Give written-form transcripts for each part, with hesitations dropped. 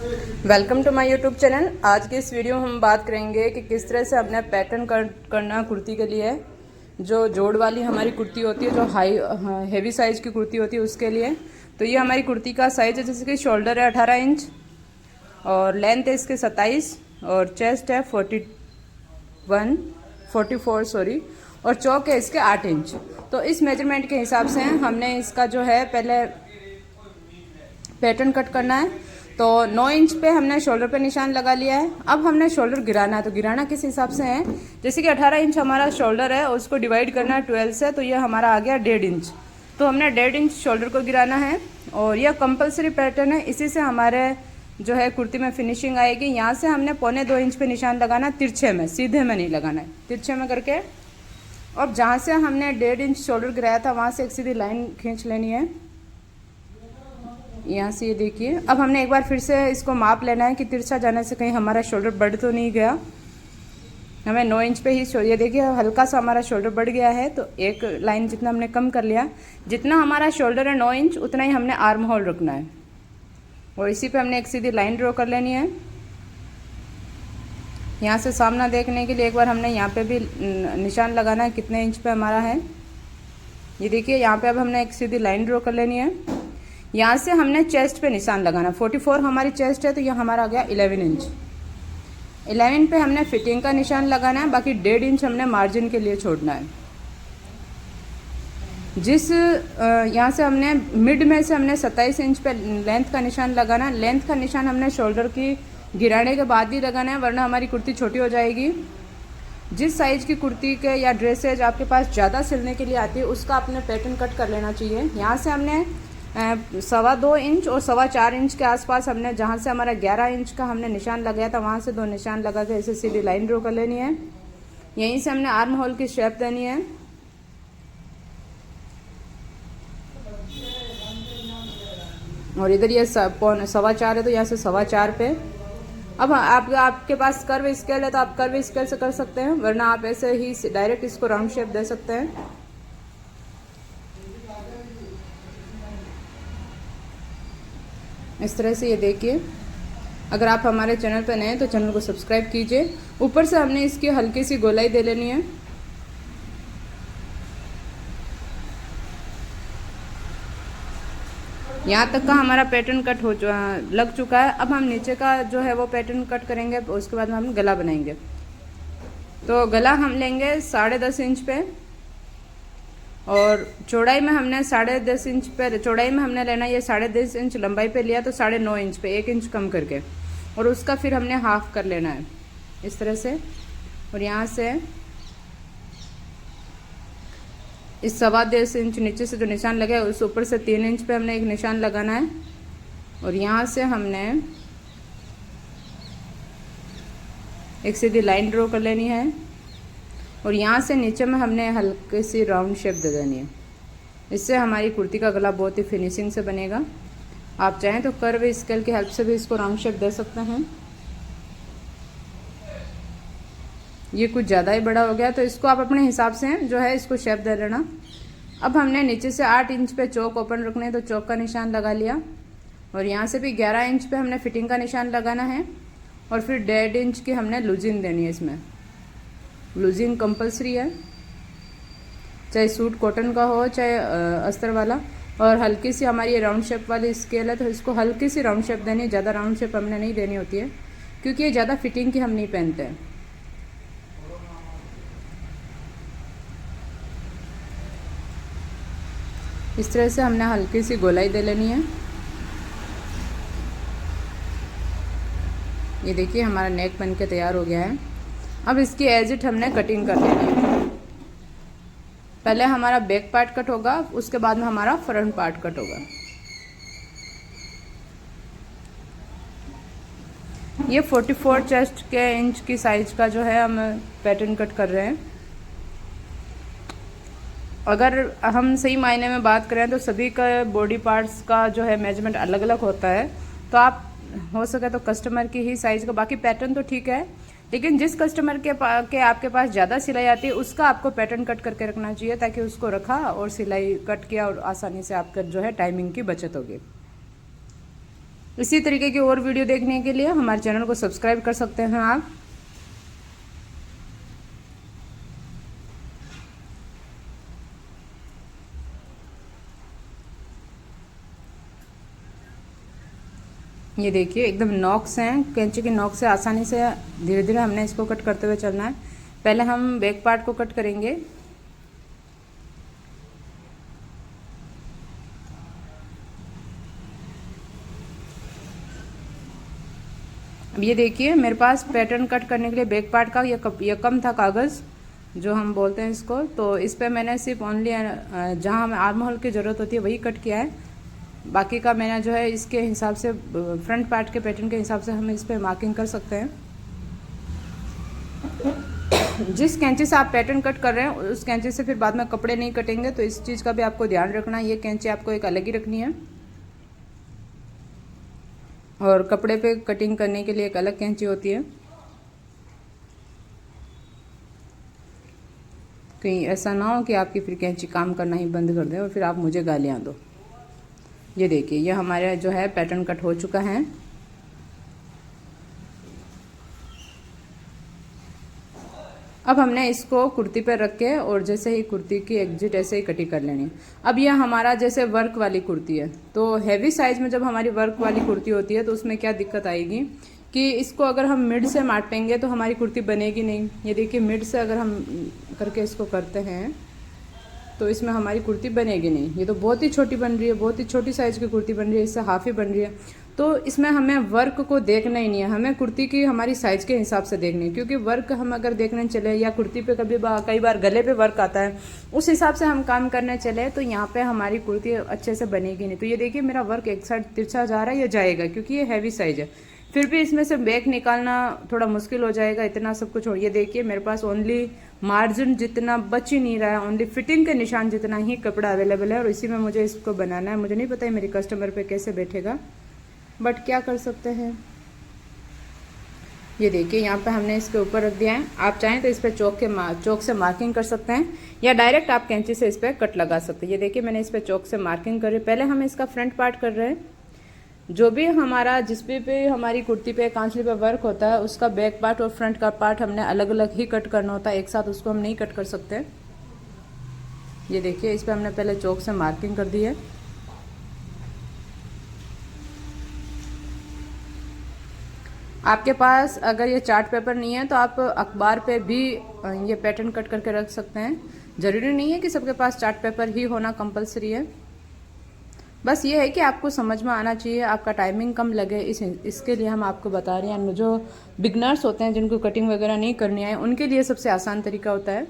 Welcome to my YouTube channel. आज की इस वीडियो में हम बात करेंगे कि किस तरह से अपने पैटर्न करना कुर्ती के लिए। जो जोड़ वाली हमारी कुर्ती होती है, जो हाई हेवी साइज़ की कुर्ती होती है उसके लिए। तो ये हमारी कुर्ती का साइज़ है, जैसे कि शोल्डर है 18 इंच और लेंथ है इसके 27 और चेस्ट है 44 सॉरी, और चौक है इसके 8 इंच। तो इस मेजरमेंट के हिसाब से हमने इसका जो है पहले पैटर्न कट करना है। तो 9 इंच पे हमने शोल्डर पे निशान लगा लिया है। अब हमने शोल्डर गिराना है। तो गिराना किस हिसाब से है, जैसे कि 18 इंच हमारा शोल्डर है और उसको डिवाइड करना है 12 से, तो ये हमारा आ गया 1.5 इंच। तो हमने 1.5 इंच शोल्डर को गिराना है और यह कंपलसरी पैटर्न है। इसी से हमारे जो है कुर्ती में फिनिशिंग आएगी। यहाँ से हमने 1.25 इंच पे निशान लगाना है, तिरछे में, सीधे में नहीं लगाना है, तिरछे में करके। अब जहाँ से हमने 1.5 इंच शोल्डर गिराया था वहाँ से एक सीधी लाइन खींच लेनी है, यहाँ से। ये देखिए, अब हमने एक बार फिर से इसको माप लेना है कि तिरछा जाने से कहीं हमारा शोल्डर बढ़ तो नहीं गया। हमें 9 इंच पे ही ये देखिए हल्का सा हमारा शोल्डर बढ़ गया है, तो एक लाइन जितना हमने कम कर लिया। जितना हमारा शोल्डर है 9 इंच, उतना ही हमने आर्म होल रखना है और इसी पे हमने एक सीधी लाइन ड्रॉ कर लेनी है। यहाँ से सामना देखने के लिए एक बार हमने यहाँ पे भी निशान लगाना है कितने इंच पे हमारा है। ये देखिए, यहाँ पे अब हमने एक सीधी लाइन ड्रॉ कर लेनी है। यहाँ से हमने चेस्ट पे निशान लगाना। 44 हमारी चेस्ट है, तो यह हमारा आ गया 11 इंच। 11 पे हमने फिटिंग का निशान लगाना है, बाकी 1.5 इंच हमने मार्जिन के लिए छोड़ना है। जिस यहाँ से हमने मिड में से हमने 27 इंच पे लेंथ का निशान लगाना है। लेंथ का निशान हमने शोल्डर की गिराने के बाद ही लगाना है, वरना हमारी कुर्ती छोटी हो जाएगी। जिस साइज़ की कुर्ती के या ड्रेसेज आपके पास ज़्यादा सिलने के लिए आती है, उसका अपने पैटर्न कट कर लेना चाहिए। यहाँ से हमने 2.25 इंच और 4.25 इंच के आसपास हमने, जहाँ से हमारा 11 इंच का हमने निशान लगाया था, वहाँ से 2 निशान लगा के ऐसे सीधी लाइन ड्रॉ कर लेनी है। यहीं से हमने आर्म होल की शेप देनी है। और इधर ये 4.25 है, तो यहाँ से 4.25 पे। अब आपके पास कर्व स्केल है तो आप कर्व स्केल से कर सकते हैं, वरना आप ऐसे ही डायरेक्ट इसको राउंड शेप दे सकते हैं। इस तरह से। ये देखिए, अगर आप हमारे चैनल पर नए हैं तो चैनल को सब्सक्राइब कीजिए। ऊपर से हमने इसकी हल्की सी गोलाई दे लेनी है। यहाँ तक का हमारा पैटर्न कट लग चुका है। अब हम नीचे का जो है वो पैटर्न कट करेंगे, उसके बाद हम गला बनाएंगे। तो गला हम लेंगे 10.5 इंच पे और चौड़ाई में हमने 10.5 इंच पे, चौड़ाई में हमने लेना ये 10.5 इंच, लंबाई पे लिया तो 9.5 इंच पे 1 इंच कम करके, और उसका फिर हमने हाफ कर लेना है इस तरह से। और यहाँ से इस 2.25 इंच नीचे से जो निशान लगा है उस ऊपर से 3 इंच पे हमने एक निशान लगाना है। और यहाँ से हमने एक सीधी लाइन ड्रॉ कर लेनी है और यहाँ से नीचे में हमने हल्की सी राउंड शेप दे देनी है। इससे हमारी कुर्ती का गला बहुत ही फिनिशिंग से बनेगा। आप चाहें तो कर्व स्केल की हेल्प से भी इसको राउंड शेप दे सकते हैं। ये कुछ ज़्यादा ही बड़ा हो गया, तो इसको आप अपने हिसाब से जो है इसको शेप दे लेना। अब हमने नीचे से 8 इंच पे चौक ओपन रखने, तो चौक का निशान लगा लिया। और यहाँ से भी 11 इंच पे हमने फिटिंग का निशान लगाना है और फिर 1.5 इंच की हमने लूजिंग देनी है। इसमें लूजिंग कंपलसरी है, चाहे सूट कॉटन का हो चाहे अस्तर वाला। और हल्की सी हमारी ये राउंड शेप वाली स्केल है, तो इसको हल्की सी राउंड शेप देनी है। ज़्यादा राउंड शेप हमने नहीं देनी होती है, क्योंकि ये ज़्यादा फिटिंग की हम नहीं पहनते हैं। इस तरह से हमने हल्की सी गोलाई दे लेनी है। ये देखिए, हमारा नेक बन के तैयार हो गया है। अब इसकी एज इट हमने कटिंग कर लेनी है। पहले हमारा बैक पार्ट कट होगा, उसके बाद में हमारा फ्रंट पार्ट कट होगा। ये 44 चेस्ट के इंच की साइज का जो है हम पैटर्न कट कर रहे हैं। अगर हम सही मायने में बात करें तो सभी का बॉडी पार्ट्स का जो है मेजरमेंट अलग अलग होता है। तो आप हो सके तो कस्टमर की ही साइज़ का, बाकी पैटर्न तो ठीक है, लेकिन जिस कस्टमर के आपके पास ज़्यादा सिलाई आती है उसका आपको पैटर्न कट करके रखना चाहिए, ताकि उसको रखा और सिलाई कट किया और आसानी से आपका जो है टाइमिंग की बचत होगी। इसी तरीके की और वीडियो देखने के लिए हमारे चैनल को सब्सक्राइब कर सकते हैं आप। ये देखिए एकदम नॉक से हैं, कैंची की नॉक से आसानी से धीरे धीरे हमने इसको कट करते हुए चलना है। पहले हम बैक पार्ट को कट करेंगे। अब ये देखिए मेरे पास पैटर्न कट करने के लिए बैक पार्ट का ये कम था कागज़ जो हम बोलते हैं इसको, तो इस पर मैंने सिर्फ ओनली जहाँ हमें आर्म होल की ज़रूरत होती है वही कट किया है। बाकी का मैंने जो है इसके हिसाब से फ्रंट पार्ट के पैटर्न के हिसाब से हम इस पर मार्किंग कर सकते हैं। जिस कैंची से आप पैटर्न कट कर रहे हैं उस कैंची से फिर बाद में कपड़े नहीं कटेंगे, तो इस चीज़ का भी आपको ध्यान रखना है। ये कैंची आपको एक अलग ही रखनी है और कपड़े पे कटिंग करने के लिए एक अलग कैंची होती है। कहीं ऐसा ना हो कि आपकी फिर कैंची काम करना ही बंद कर दे और फिर आप मुझे गालियाँ दो। ये देखिए ये हमारे जो है पैटर्न कट हो चुका है। अब हमने इसको कुर्ती पर रख के और जैसे ही कुर्ती की एग्जिट ऐसे ही कटिंग कर लेनी है। अब यह हमारा जैसे वर्क वाली कुर्ती है, तो हैवी साइज में जब हमारी वर्क वाली कुर्ती होती है तो उसमें क्या दिक्कत आएगी कि इसको अगर हम मिड से मापेंगे तो हमारी कुर्ती बनेगी नहीं। ये देखिए मिड से अगर हम करके इसको करते हैं तो इसमें हमारी कुर्ती बनेगी नहीं। ये तो बहुत ही छोटी बन रही है, बहुत ही छोटी साइज़ की कुर्ती बन रही है, इससे हाफ ही बन रही है। तो इसमें हमें वर्क को देखना ही नहीं है, हमें कुर्ती की हमारी साइज़ के हिसाब से देखनी है। क्योंकि वर्क हम अगर देखने चले या कुर्ती पे कई बार गले पे वर्क आता है, उस हिसाब से हम काम करने चले तो यहाँ पे हमारी कुर्ती अच्छे से बनेगी नहीं। तो ये देखिए मेरा वर्क एक साइड तिरछा जा रहा है, ये जाएगा क्योंकि ये हैवी साइज़ है। फिर भी इसमें से बैक निकालना थोड़ा मुश्किल हो जाएगा, इतना सब कुछ हो। ये देखिए मेरे पास ओनली मार्जिन जितना बच ही नहीं रहा है, ओनली फिटिंग के निशान जितना ही कपड़ा अवेलेबल है और इसी में मुझे इसको बनाना है। मुझे नहीं पता है मेरी कस्टमर पे कैसे बैठेगा, बट क्या कर सकते हैं। ये देखिए यहाँ पे हमने इसके ऊपर रख दिया है। आप चाहें तो इस पर चौक से मार्किंग कर सकते हैं या डायरेक्ट आप कैंची से इस पर कट लगा सकते हैं। ये देखिए मैंने इस पर चौक से मार्किंग करी। पहले हम इसका फ्रंट पार्ट कर रहे हैं। जो भी हमारा जिस पे हमारी कुर्ती पे कांचली पे वर्क होता है उसका बैक पार्ट और फ्रंट का पार्ट हमने अलग अलग ही कट करना होता है, एक साथ उसको हम नहीं कट कर सकते। ये देखिए इस पे हमने पहले चौक से मार्किंग कर दी है। आपके पास अगर ये चार्ट पेपर नहीं है तो आप अखबार पे भी ये पैटर्न कट करके रख सकते हैं। ज़रूरी नहीं है कि सबके पास चार्ट पेपर ही होना कंपलसरी है। बस ये है कि आपको समझ में आना चाहिए, आपका टाइमिंग कम लगे, इसके लिए हम आपको बता रहे हैं। जो बिगनर्स होते हैं जिनको कटिंग वगैरह नहीं करनी है उनके लिए सबसे आसान तरीका होता है।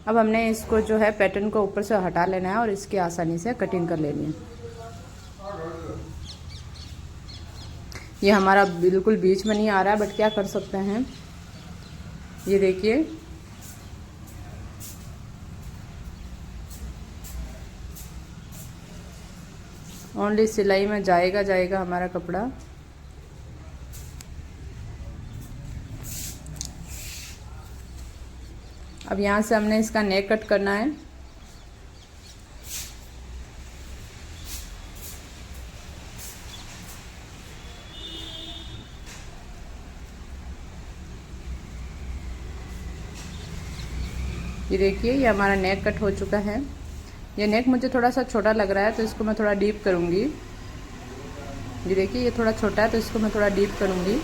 अब हमने इसको जो है पैटर्न को ऊपर से हटा लेना है और इसकी आसानी से कटिंग कर लेनी है। ये हमारा बिल्कुल बीच में नहीं आ रहा है, बट क्या कर सकते हैं। ये देखिए ओनली सिलाई में जाएगा हमारा कपड़ा। अब यहाँ से हमने इसका नेक कट करना है। ये देखिए ये हमारा नेक कट हो चुका है। ये नेक मुझे थोड़ा सा छोटा लग रहा है तो इसको मैं थोड़ा डीप करूँगी। ये देखिए ये थोड़ा छोटा है तो इसको मैं थोड़ा डीप करूँगी।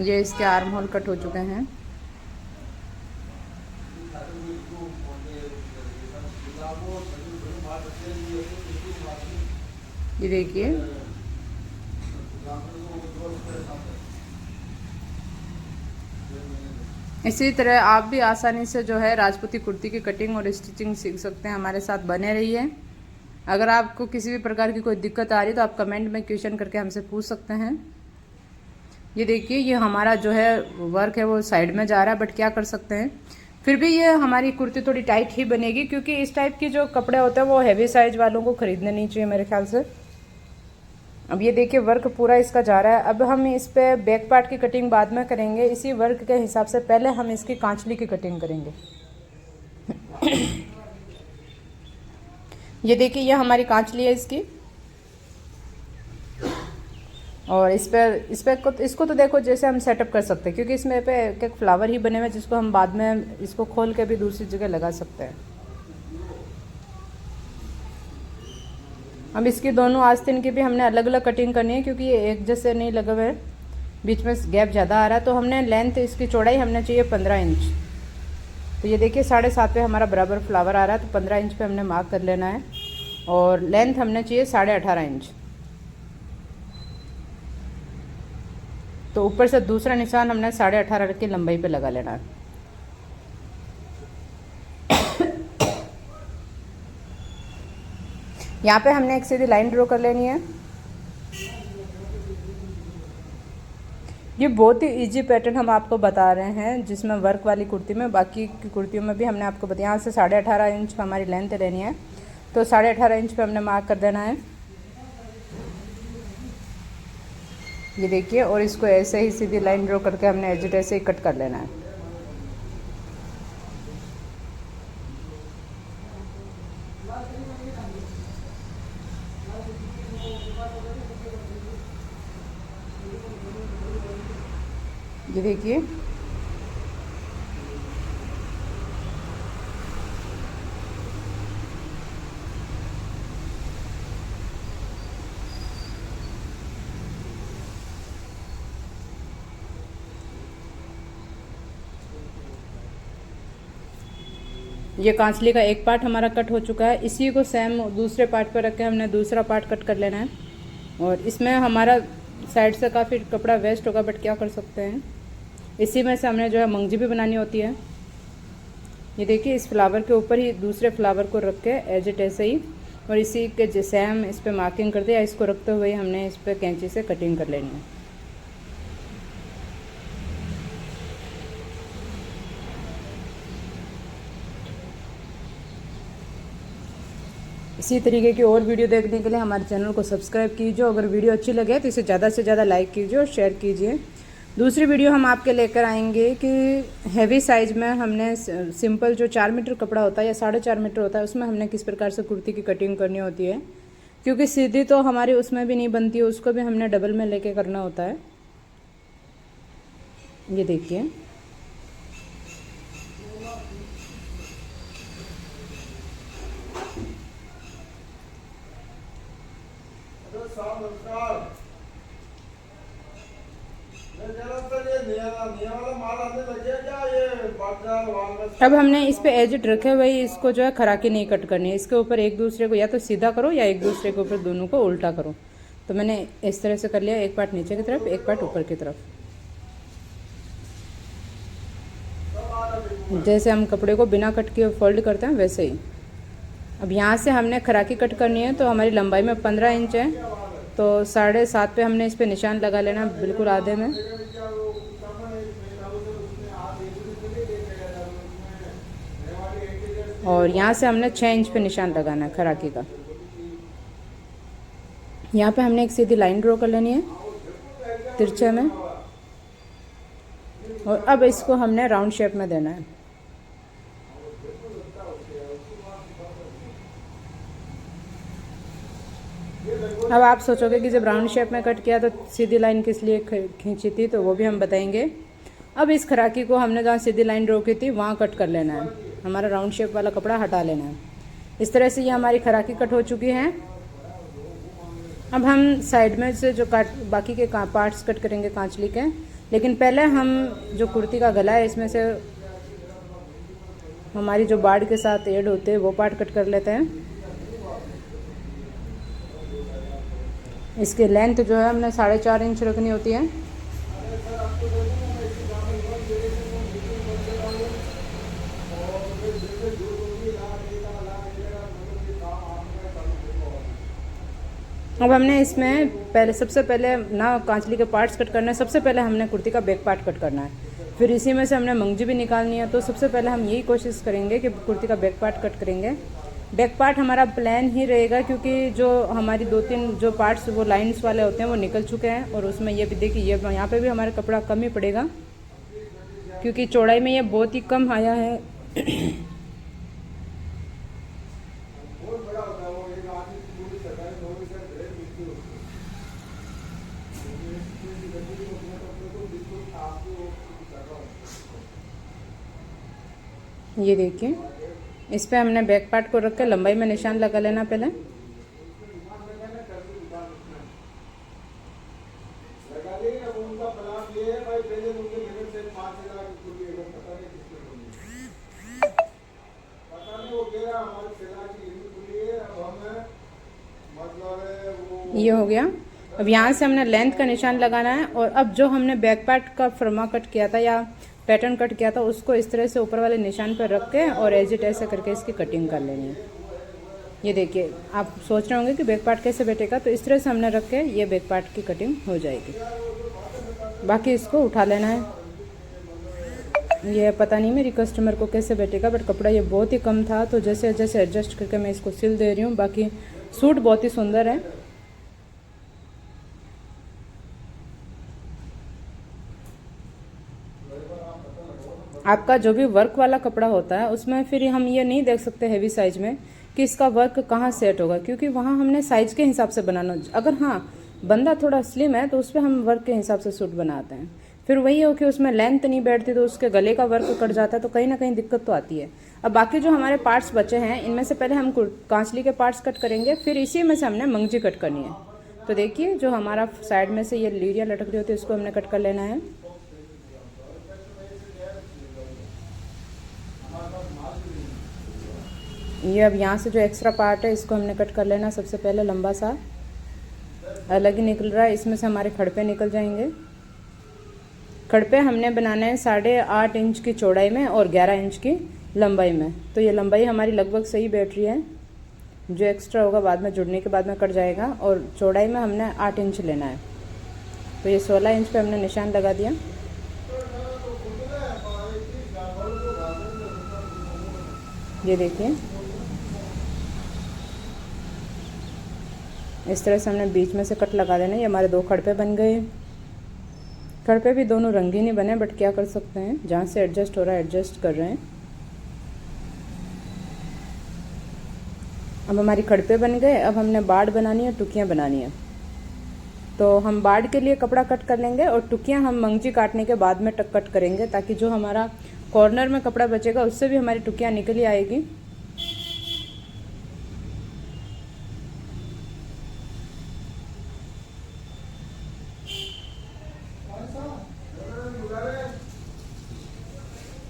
ये इसके आर्म होल कट हो चुके हैं। ये देखिए इसी तरह आप भी आसानी से जो है राजपूती कुर्ती की कटिंग और स्टिचिंग सीख सकते हैं। हमारे साथ बने रहिए। अगर आपको किसी भी प्रकार की कोई दिक्कत आ रही है तो आप कमेंट में क्वेश्चन करके हमसे पूछ सकते हैं। ये देखिए ये हमारा जो है वर्क है वो साइड में जा रहा है, बट क्या कर सकते हैं, फिर भी ये हमारी कुर्ती थोड़ी टाइट ही बनेगी क्योंकि इस टाइप के जो कपड़े होते हैं वो हैवी साइज वालों को खरीदने नहीं चाहिए मेरे ख्याल से। अब ये देखिए वर्क पूरा इसका जा रहा है। अब हम इस पे बैक पार्ट की कटिंग बाद में करेंगे। इसी वर्क के हिसाब से पहले हम इसकी कांचली की कटिंग करेंगे। ये देखिए ये हमारी कांचली है इसकी। और इस पर इसको तो देखो जैसे हम सेटअप कर सकते हैं, क्योंकि इसमें पे एक फ्लावर ही बने हुए जिसको हम बाद में इसको खोल के भी दूसरी जगह लगा सकते हैं। अब इसकी दोनों आस्तीन की भी हमने अलग अलग कटिंग करनी है, क्योंकि ये एक जैसे नहीं लगे हुए, बीच में गैप ज़्यादा आ रहा है। तो हमने लेंथ इसकी चौड़ाई हमने चाहिए 15 इंच। तो ये देखिए 7.5 पे हमारा बराबर फ्लावर आ रहा है, तो 15 इंच पे हमने मार्क कर लेना है। और लेंथ हमने चाहिए 18.5 इंच। तो ऊपर से दूसरा निशान हमने 18.5 की लंबाई पे लगा लेना है। यहाँ पे हमने एक सीधी लाइन ड्रॉ कर लेनी है। ये बहुत ही इजी पैटर्न हम आपको बता रहे हैं, जिसमें वर्क वाली कुर्ती में, बाकी की कुर्तियों में भी हमने आपको बताया। यहाँ से 18.5 इंच हमारी लेंथ लेनी है, तो 18.5 इंच पे हमने मार्क कर देना है। ये देखिए, और इसको ऐसे ही सीधी लाइन ड्रॉ करके हमने एज इट ऐसे ही कट कर लेना है। ये देखिए ये कांचली का एक पार्ट हमारा कट हो चुका है। इसी को सेम दूसरे पार्ट पर रख के हमने दूसरा पार्ट कट कर लेना है। और इसमें हमारा साइड से काफ़ी कपड़ा वेस्ट होगा, बट क्या कर सकते हैं, इसी में से हमने जो है मंगजी भी बनानी होती है। ये देखिए इस फ्लावर के ऊपर ही दूसरे फ्लावर को रख के एज इट ऐसे ही, और इसी के जैसे हम इस पर मार्किंग कर दिया, इसको रखते हुए हमने इस पर कैंची से कटिंग कर लेनी है। इसी तरीके की और वीडियो देखने के लिए हमारे चैनल को सब्सक्राइब कीजिए। अगर वीडियो अच्छी लगे तो इसे ज़्यादा से ज़्यादा लाइक कीजिए और शेयर कीजिए। दूसरी वीडियो हम आपके लेकर आएंगे कि हैवी साइज़ में हमने सिंपल जो 4 मीटर कपड़ा होता है या 4.5 मीटर होता है, उसमें हमने किस प्रकार से कुर्ती की कटिंग करनी होती है, क्योंकि सीधी तो हमारी उसमें भी नहीं बनती है, उसको भी हमने डबल में लेके करना होता है। ये देखिए अब हमने इस पे एजिट रखे हुए इसको जो है खराकी नहीं कट करनी है। इसके ऊपर एक दूसरे को या तो सीधा करो या एक दूसरे के ऊपर दोनों को उल्टा करो। तो मैंने इस तरह से कर लिया, एक पार्ट नीचे की तरफ, एक पार्ट ऊपर की तरफ। जैसे हम कपड़े को बिना कट के फोल्ड करते हैं वैसे ही। अब यहाँ से हमने खराकी कट करनी है, तो हमारी लंबाई में 15 इंच है, तो 7.5 पे हमने इस पे निशान लगा लेना बिल्कुल आधे में। और यहाँ से हमने 6 इंच पे निशान लगाना है खराकी का। यहाँ पे हमने एक सीधी लाइन ड्रॉ कर लेनी है तिरछे में, और अब इसको हमने राउंड शेप में देना है। अब आप सोचोगे कि जब राउंड शेप में कट किया तो सीधी लाइन किस लिए खींची थी, तो वो भी हम बताएंगे। अब इस खराकी को हमने जहाँ सीधी लाइन ड्रॉ की थी वहाँ कट कर लेना है, हमारा राउंड शेप वाला कपड़ा हटा लेना है। इस तरह से ये हमारी खराकी कट हो चुकी है। अब हम साइड में से जो बाकी के पार्ट्स कट करेंगे कांचली के, लेकिन पहले हम जो कुर्ती का गला है इसमें से हमारी जो बाड़ के साथ ऐड होते हैं वो पार्ट कट कर लेते हैं। इसकी लेंथ जो है हमने 4.5 इंच रखनी होती है। अब हमने इसमें सबसे पहले ना कांचली के पार्ट्स कट करना है। सबसे पहले हमने कुर्ती का बैक पार्ट कट करना है, फिर इसी में से हमने मंगजी भी निकालनी है। तो सबसे पहले हम यही कोशिश करेंगे कि कुर्ती का बैक पार्ट कट करेंगे। बैक पार्ट हमारा प्लान ही रहेगा, क्योंकि जो हमारी 2-3 जो पार्ट्स वो लाइंस वाले होते हैं वो निकल चुके हैं। और उसमें ये भी देखिए, ये यहाँ पे भी हमारा कपड़ा कम ही पड़ेगा, क्योंकि चौड़ाई में ये बहुत ही कम आया है। ये देखिए, इस पे हमने बैक पार्ट को रख के लंबाई में निशान लगा लेना पहले। ये हो गया। अब यहाँ से हमने लेंथ का निशान लगाना है, और अब जो हमने बैक पार्ट का फर्मा कट किया था या पैटर्न कट किया था उसको इस तरह से ऊपर वाले निशान पर रख के और एज इट ऐसे करके इसकी कटिंग कर लेनी है। ये देखिए, आप सोच रहे होंगे कि बैक पार्ट कैसे बैठेगा, तो इस तरह से हमने रख के ये बैक पार्ट की कटिंग हो जाएगी। बाकी इसको उठा लेना है। ये पता नहीं मेरी कस्टमर को कैसे बैठेगा, बट कपड़ा ये बहुत ही कम था, तो जैसे जैसे एडजस्ट करके मैं इसको सिल दे रही हूँ। बाकी सूट बहुत ही सुंदर है। आपका जो भी वर्क वाला कपड़ा होता है उसमें फिर हम ये नहीं देख सकते हैवी साइज में कि इसका वर्क कहाँ सेट होगा, क्योंकि वहाँ हमने साइज के हिसाब से बनाना। अगर हाँ बंदा थोड़ा स्लिम है तो उस पर हम वर्क के हिसाब से सूट बनाते हैं। फिर वही हो कि उसमें लेंथ नहीं बैठती तो उसके गले का वर्क कट जाता है, तो कहीं ना कहीं दिक्कत तो आती है। अब बाकी जो हमारे पार्ट्स बचे हैं इनमें से पहले हम कांचली के पार्ट्स कट करेंगे, फिर इसी में से हमने मंगजी कट करनी है। तो देखिए, जो हमारा साइड में से ये लीरिया लटक रही होती है इसको हमने कट कर लेना है। ये अब यहाँ से जो एक्स्ट्रा पार्ट है इसको हमने कट कर लेना। सबसे पहले लंबा सा अलग ही निकल रहा है, इसमें से हमारे खड़पे निकल जाएंगे। खड़पे हमने बनाने हैं 8.5 इंच की चौड़ाई में और 11 इंच की लंबाई में। तो ये लंबाई हमारी लगभग सही बैठ रही है। जो एक्स्ट्रा होगा बाद में जुड़ने के बाद में कट जाएगा। और चौड़ाई में हमने 8 इंच लेना है, तो ये 16 इंच पे हमने निशान लगा दिया। ये देखिए, इस तरह से हमने बीच में से कट लगा देना। ये हमारे 2 खड़पे बन गए। खड़पे भी दोनों रंगीन ही बने, बट क्या कर सकते हैं, जहाँ से एडजस्ट हो रहा है एडजस्ट कर रहे हैं। अब हमारी खड़पे बन गए। अब हमने बाड़ बनानी है, टुकियाँ बनानी है। तो हम बाड़ के लिए कपड़ा कट कर लेंगे और टुकियाँ हम मंगजी काटने के बाद में कट करेंगे, ताकि जो हमारा कॉर्नर में कपड़ा बचेगा उससे भी हमारी टुकियाँ निकल ही आएगी।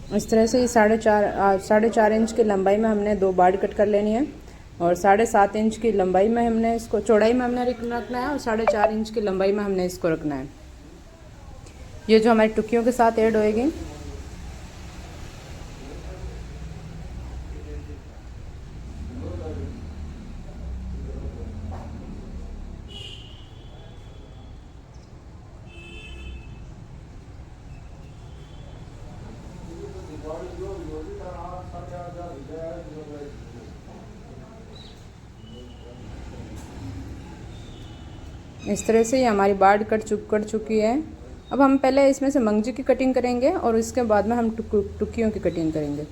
इस तरह से ये 4.5 इंच की लंबाई में हमने 2 बाड़ कट कर लेनी है, और 7.5 इंच की लंबाई में हमने इसको चौड़ाई में हमने रखना है, और 4.5 इंच की लंबाई में हमने इसको रखना है। ये जो हमारी टुकियों के साथ ऐड होएगी। इस तरह से ये हमारी बाड़ कट चुकी है। अब हम पहले इसमें से मंगजी की कटिंग करेंगे और इसके बाद में हम टुकियों की कटिंग करेंगे।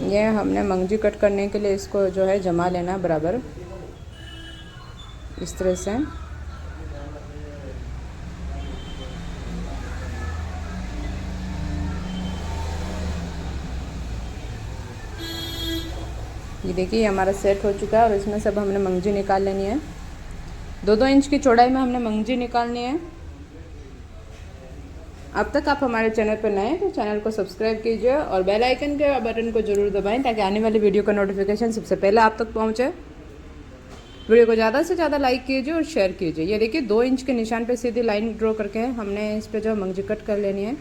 ये हमने मंगजी कट करने के लिए इसको जो है जमा लेना बराबर, इस तरह से। ये देखिए, हमारा सेट हो चुका है और इसमें सब हमने मंगजी निकाल लेनी है। 2-2 इंच की चौड़ाई में हमने मंगजी निकालनी है। अब तक आप हमारे चैनल पर नए हैं तो चैनल को सब्सक्राइब कीजिए और बेल आइकन के बटन को ज़रूर दबाएं, ताकि आने वाली वीडियो का नोटिफिकेशन सबसे पहले आप तक पहुंचे। वीडियो को ज़्यादा से ज़्यादा लाइक कीजिए और शेयर कीजिए। ये देखिए, 2 इंच के निशान पे सीधी लाइन ड्रॉ करके हमने इस पर जो मंगजी कट कर लेनी है।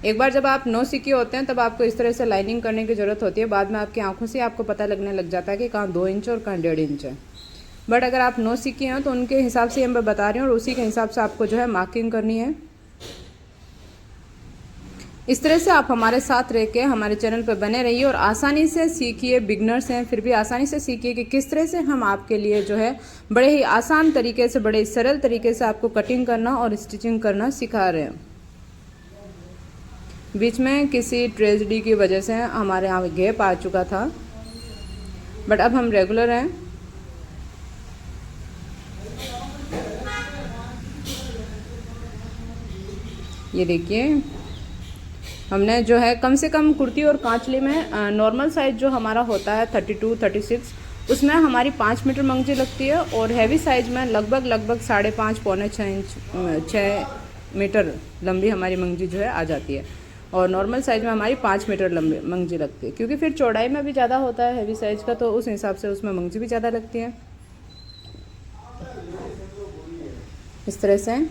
एक बार जब आप नौसिखिए होते हैं तब आपको इस तरह से लाइनिंग करने की ज़रूरत होती है। बाद में आपकी आंखों से आपको पता लगने लग जाता है कि कहाँ 2 इंच और कहाँ 1.5 इंच है। बट अगर आप नो सीखे हैं तो उनके हिसाब से मैं बता रही हूँ और उसी के हिसाब से आपको जो है मार्किंग करनी है। इस तरह से आप हमारे साथ रह के हमारे चैनल पर बने रहिए और आसानी से सीखिए। बिगनर्स हैं फिर भी आसानी से सीखिए कि किस तरह से हम आपके लिए जो है बड़े ही आसान तरीके से, बड़े सरल तरीके से आपको कटिंग करना और स्टिचिंग करना सिखा रहे हैं। बीच में किसी ट्रेजेडी की वजह से हमारे यहाँ गैप आ चुका था, बट अब हम रेगुलर हैं। ये देखिए हमने जो है कम से कम कुर्ती और कांचली में नॉर्मल साइज जो हमारा होता है 32, 36, उसमें हमारी 5 मीटर मंगजी लगती है और हैवी साइज में लगभग 5.5 पौने 6 इंच 6 मीटर लंबी हमारी मंगजी जो है आ जाती है। और नॉर्मल साइज में हमारी 5 मीटर लंबी मंगजी लगती है, क्योंकि फिर चौड़ाई में भी ज़्यादा होता है हैवी साइज का, तो उस हिसाब से उसमें मंगजी भी ज़्यादा लगती है। इस तरह से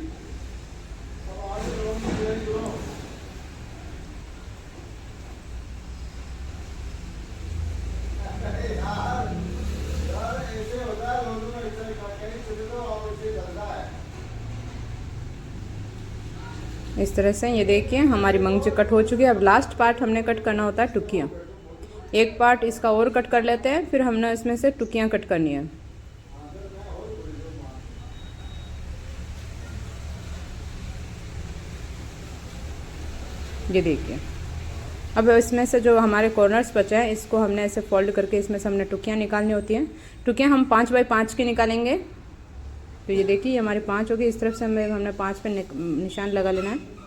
इस तरह से ये देखिए हमारी मंगजी कट हो चुकी है। अब लास्ट पार्ट हमने कट करना होता है टुकियाँ। एक पार्ट इसका और कट कर लेते हैं, फिर हमने इसमें से टुकियाँ कट करनी है। ये देखिए अब इसमें से जो हमारे कॉर्नर्स बचे हैं इसको हमने ऐसे फोल्ड करके इसमें से हमने टुकियाँ निकालनी होती हैं। टुकियाँ हम 5 बाई 5 की निकालेंगे। तो ये देखिए ये हमारी 5 होगी। इस तरफ से हमने 5 पे निशान लगा लेना है।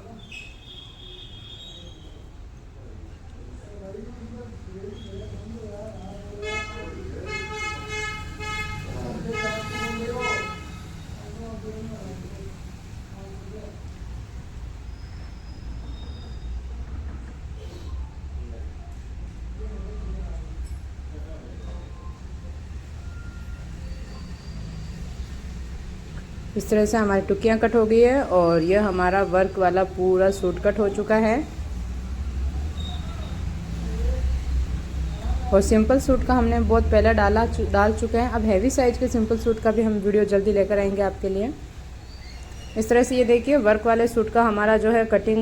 इस तरह से हमारी टुकियाँ कट हो गई है और ये हमारा वर्क वाला पूरा सूट कट हो चुका है। और सिंपल सूट का हमने बहुत पहले डाल चुके हैं। अब हैवी साइज के सिंपल सूट का भी हम वीडियो जल्दी लेकर आएंगे आपके लिए। इस तरह से ये देखिए वर्क वाले सूट का हमारा जो है कटिंग